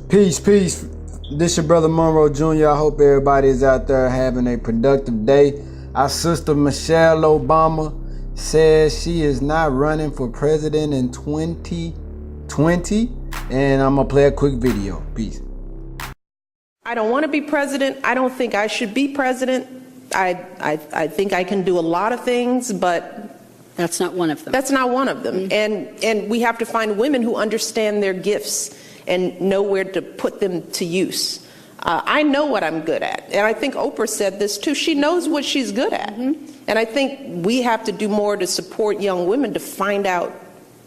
Peace, peace. This your brother Monroe Jr. I hope everybody is out there having a productive day. Our sister Michelle Obama says she is not running for president in 2020. And I'm going to play a quick video. Peace. I don't want to be president. I don't think I should be president. I think I can do a lot of things, but that's not one of them. That's not one of them. Mm-hmm. And we have to find women who understand their gifts and know where to put them to use. I know what I'm good at. And I think Oprah said this too. She knows what she's good at. Mm-hmm. And I think we have to do more to support young women to find out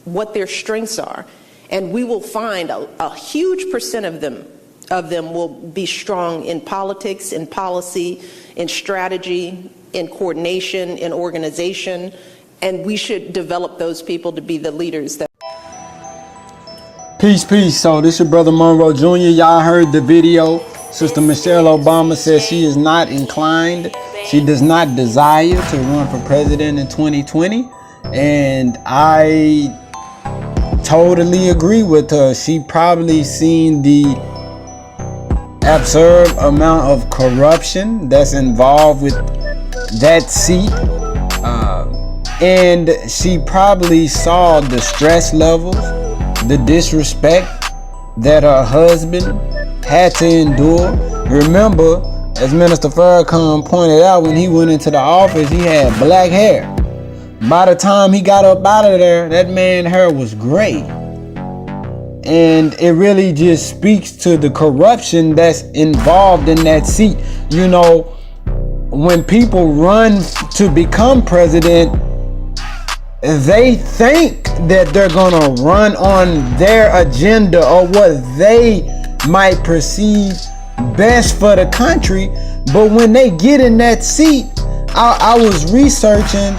what their strengths are. And we will find a huge percent of them will be strong in politics, in policy, in strategy, in coordination, in organization. And we should develop those people to be the leaders that. Peace, peace. So this your brother Monroe Jr. Y'all heard the video. Sister Michelle Obama says she is not inclined. She does not desire to run for president in 2020. And I totally agree with her. She probably seen the absurd amount of corruption that's involved with that seat. And she probably saw the stress levels, the disrespect that her husband had to endure. Remember, as Minister Farrakhan pointed out, when he went into the office, he had black hair. By the time he got up out of there, that man's hair was gray. And it really just speaks to the corruption that's involved in that seat. You know, when people run to become president, they think that they're gonna run on their agenda or what they might perceive best for the country. But when they get in that seat, I was researching,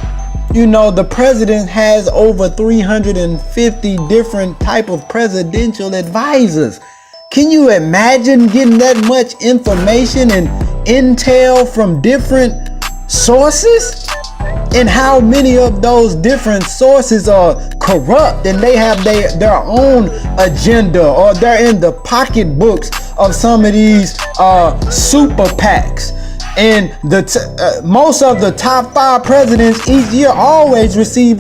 you know, the president has over 350 different type of presidential advisors. Can you imagine getting that much information and intel from different sources? And how many of those different sources are corrupt and they have their own agenda, or they're in the pocketbooks of some of these super PACs. And most of the top 5 presidents each year always receive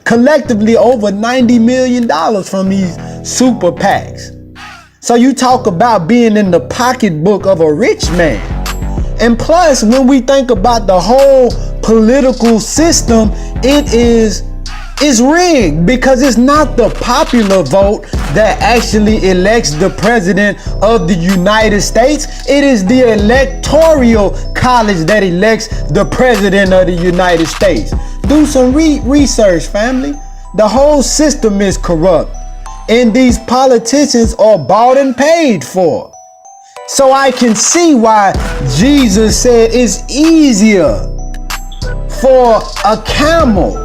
collectively over $90 million from these super PACs. So you talk about being in the pocketbook of a rich man. And plus, when we think about the whole political system, it's rigged, because it's not the popular vote that actually elects the president of the United States. It is the electoral college that elects the president of the United States. Do some research, family. The whole system is corrupt, and these politicians are bought and paid for. So I can see why Jesus said it's easier for a camel,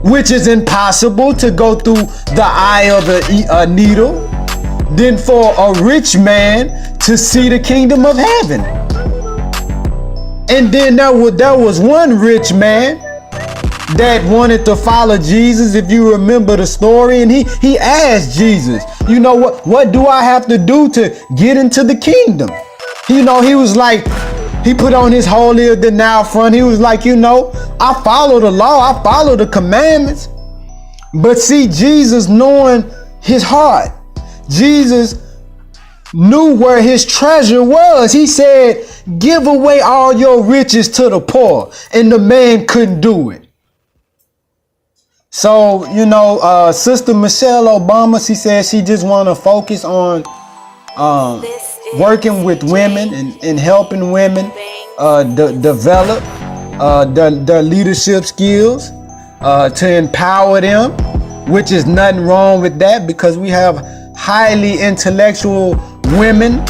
which is impossible to go through the eye of a needle, than for a rich man to see the kingdom of heaven. And then there was one rich man that wanted to follow Jesus, if you remember the story, and he asked Jesus, you know, what do I have to do to get into the kingdom? You know, he was like, he put on his holier than thou front. He was like, you know, I follow the law, I follow the commandments. But see, Jesus, knowing his heart, Jesus knew where his treasure was. He said, give away all your riches to the poor. And the man couldn't do it. So, you know, Sister Michelle Obama, she said she just want to focus on working with women and helping women develop their leadership skills, to empower them, which is nothing wrong with that, because we have highly intellectual women.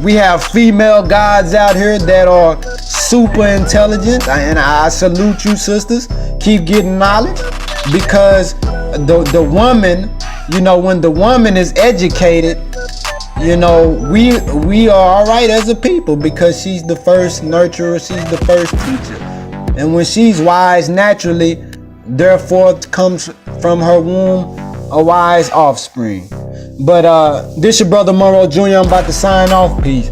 We have female gods out here that are super intelligent, and I salute you, sisters. Keep getting knowledge, because the woman, you know, when the woman is educated, you know, we are all right as a people, because she's the first nurturer, she's the first teacher. And when she's wise naturally, therefore comes from her womb a wise offspring. But this your brother Monroe Jr. I'm about to sign off. Peace.